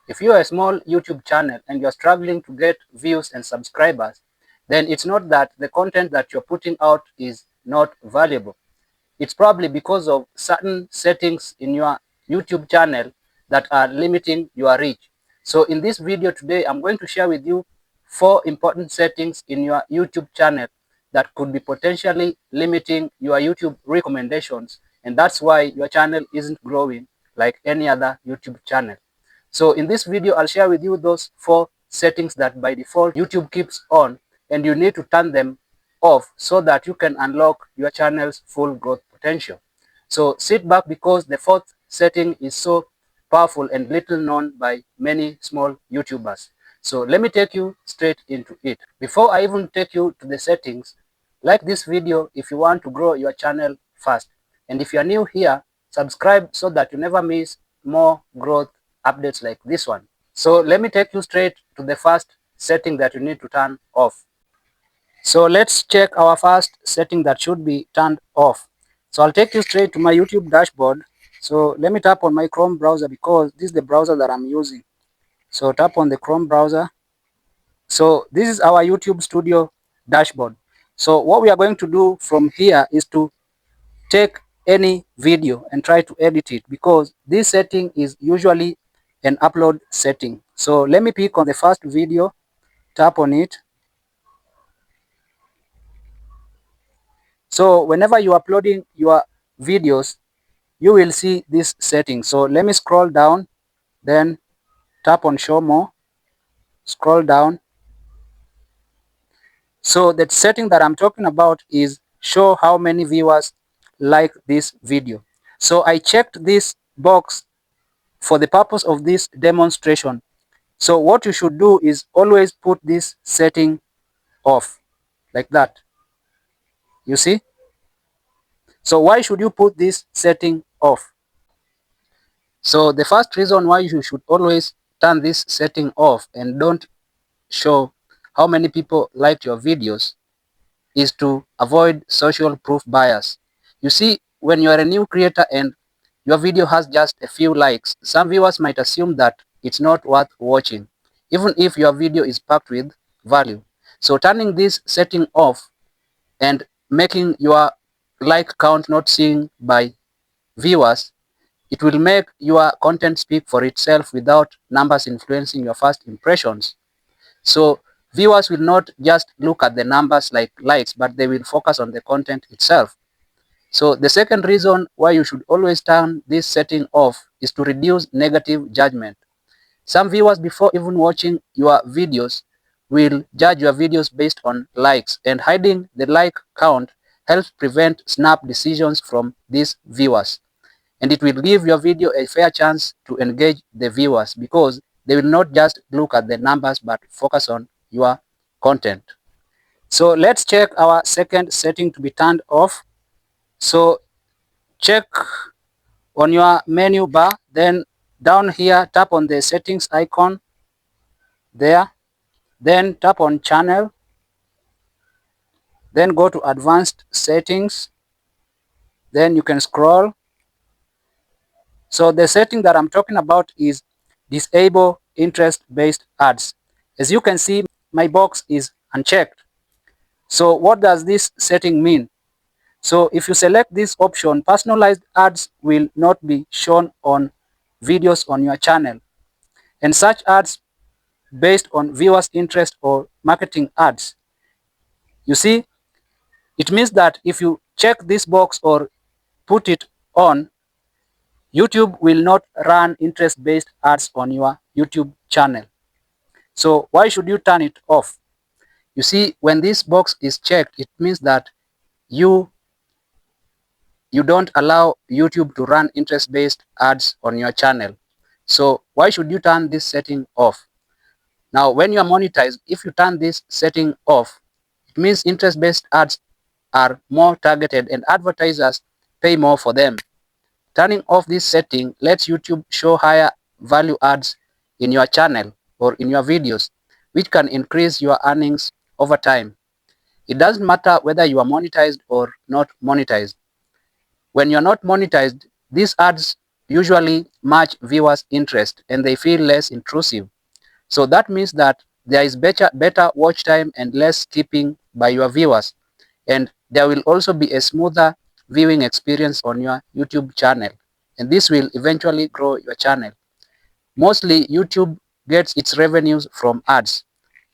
If you are a small YouTube channel and you're struggling to get views and subscribers, then it's not that the content that you're putting out is not valuable. It's probably because of certain settings in your YouTube channel that are limiting your reach. So in this video today, I'm going to share with you 4 important settings in your YouTube channel that could be potentially limiting your YouTube recommendations, and that's why your channel isn't growing like any other YouTube channel. So in this video, I'll share with you those 4 settings that by default YouTube keeps on, and you need to turn them off so that you can unlock your channel's full growth potential. So sit back because the 4th setting is so powerful and little known by many small YouTubers. So let me take you straight into it. Before I even take you to the settings, like this video if you want to grow your channel fast. And if you are new here, subscribe so that you never miss more growth updates like this one. So let me take you straight to the first setting that you need to turn off. So let's check our first setting that should be turned off. So I'll take you straight to my YouTube dashboard. So let me tap on my Chrome browser because this is the browser that I'm using. So tap on the Chrome browser. So this is our YouTube Studio dashboard. So what we are going to do from here is to take any video and try to edit it, because this setting is usually an upload setting. So let me pick on the first video, tap on it. So whenever you are uploading your videos, you will see this setting. So let me scroll down, then tap on show more, scroll down. So the setting that I'm talking about is show how many viewers like this video. So I checked this box for the purpose of this demonstration. So what you should do is always put this setting off like that. You see? So why should you put this setting off? So the first reason why you should always turn this setting off and don't show how many people liked your videos is to avoid social proof bias. You see, when you are a new creator and your video has just a few likes, some viewers might assume that it's not worth watching, even if your video is packed with value. So turning this setting off and making your like count not seen by viewers, it will make your content speak for itself without numbers influencing your first impressions. So viewers will not just look at the numbers like likes, but they will focus on the content itself. So the second reason why you should always turn this setting off is to reduce negative judgment. Some viewers, before even watching your videos, will judge your videos based on likes, and hiding the like count helps prevent snap decisions from these viewers. And it will give your video a fair chance to engage the viewers, because they will not just look at the numbers but focus on your content. So let's check our second setting to be turned off. So check on your menu bar, then down here tap on the settings icon there, then tap on channel, then go to advanced settings, then you can scroll. So the setting that I'm talking about is disable interest-based ads. As you can see, my box is unchecked. So what does this setting mean? So if you select this option, personalized ads will not be shown on videos on your channel, and such ads based on viewers' interest or marketing ads. You see, it means that if you check this box or put it on, YouTube will not run interest-based ads on your YouTube channel. So why should you turn it off? You see, when this box is checked, it means that you don't allow YouTube to run interest-based ads on your channel. So why should you turn this setting off? Now, when you are monetized, if you turn this setting off, it means interest-based ads are more targeted and advertisers pay more for them. Turning off this setting lets YouTube show higher value ads in your channel or in your videos, which can increase your earnings over time. It doesn't matter whether you are monetized or not monetized. When you're not monetized, these ads usually match viewers' interest and they feel less intrusive. So that means that there is better watch time and less skipping by your viewers. And there will also be a smoother viewing experience on your YouTube channel. And this will eventually grow your channel. Mostly YouTube gets its revenues from ads.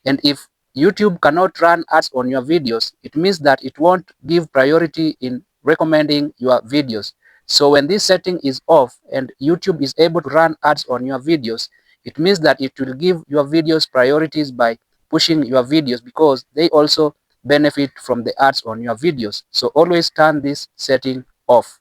And if YouTube cannot run ads on your videos, it means that it won't give priority in recommending your videos. So when this setting is off and YouTube is able to run ads on your videos, it means that it will give your videos priorities by pushing your videos because they also benefit from the ads on your videos. So always turn this setting off.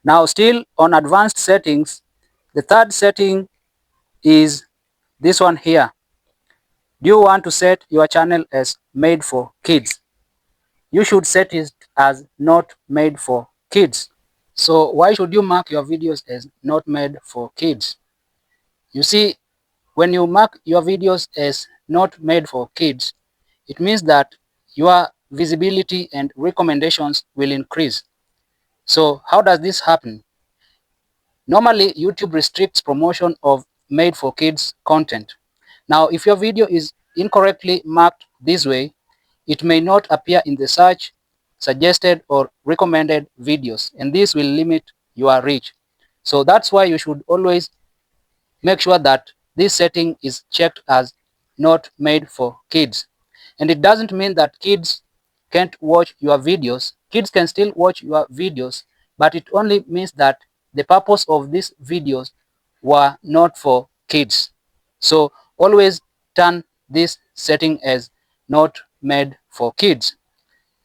Now still on advanced settings, the third setting is this one here. Do you want to set your channel as made for kids? You should set it as not made for kids. So why should you mark your videos as not made for kids? You see, when you mark your videos as not made for kids, it means that your visibility and recommendations will increase. So how does this happen? Normally, YouTube restricts promotion of made for kids content. Now, if your video is incorrectly marked this way, it may not appear in the search, suggested or recommended videos, and this will limit your reach. So that's why you should always make sure that this setting is checked as not made for kids. And it doesn't mean that kids can't watch your videos. Kids can still watch your videos, but it only means that the purpose of these videos were not for kids. So always turn this setting as not made for kids.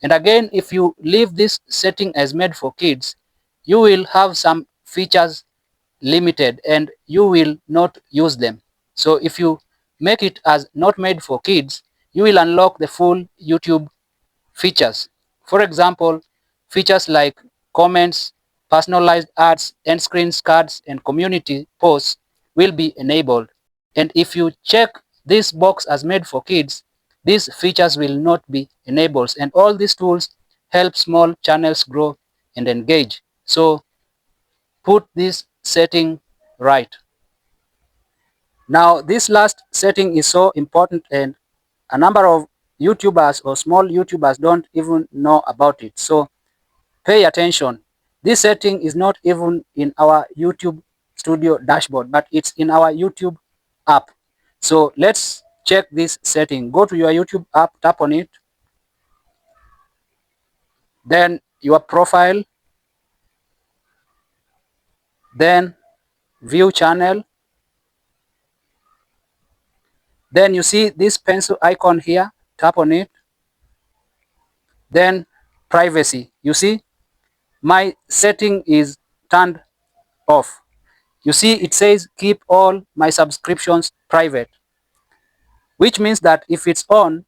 And again, if you leave this setting as made for kids, you will have some features limited and you will not use them. So if you make it as not made for kids, you will unlock the full YouTube features. For example, features like comments, personalized ads, end screen cards, and community posts will be enabled. And if you check this box as made for kids, these features will not be enabled. And all these tools help small channels grow and engage. So put this setting right. Now, this last setting is so important and a number of YouTubers or small YouTubers don't even know about it. So pay attention. This setting is not even in our YouTube Studio dashboard, but it's in our YouTube app. So let's check this setting. Go to your YouTube app, tap on it, then your profile, then view channel. Then you see this pencil icon here, tap on it. Then privacy. You see, my setting is turned off. You see, it says keep all my subscriptions private, which means that if it's on,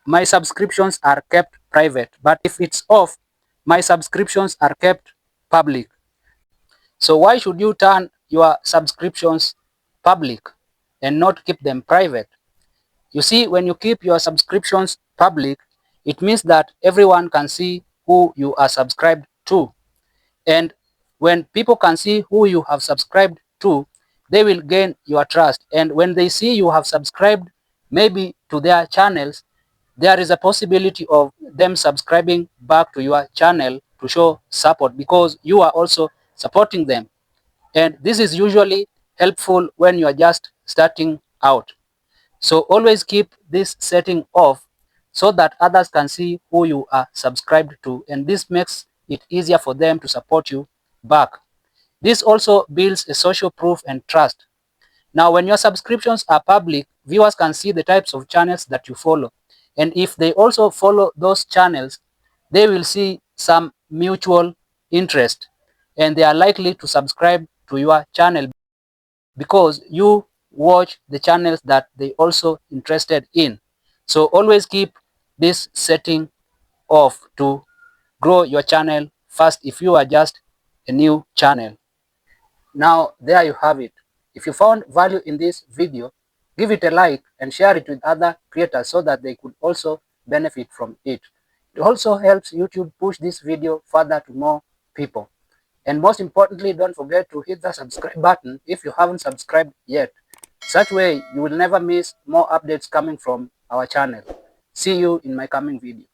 my subscriptions are kept private. But if it's off, my subscriptions are kept public. So why should you turn your subscriptions public and not keep them private? You see, when you keep your subscriptions public, it means that everyone can see who you are subscribed to. And when people can see who you have subscribed to, they will gain your trust. And when they see you have subscribed maybe to their channels, there is a possibility of them subscribing back to your channel to show support because you are also supporting them. And this is usually helpful when you are just starting out. So always keep this setting off so that others can see who you are subscribed to, and this makes it easier for them to support you back. This also builds a social proof and trust. Now, when your subscriptions are public, viewers can see the types of channels that you follow. And if they also follow those channels, they will see some mutual interest and they are likely to subscribe to your channel because you watch the channels that they also interested in. So always keep this setting off to grow your channel fast if you are just a new channel. Now there you have it. If you found value in this video, give it a like and share it with other creators so that they could also benefit from it. It also helps YouTube push this video further to more people. And most importantly, don't forget to hit the subscribe button if you haven't subscribed yet. Such way, you will never miss more updates coming from our channel. See you in my coming video.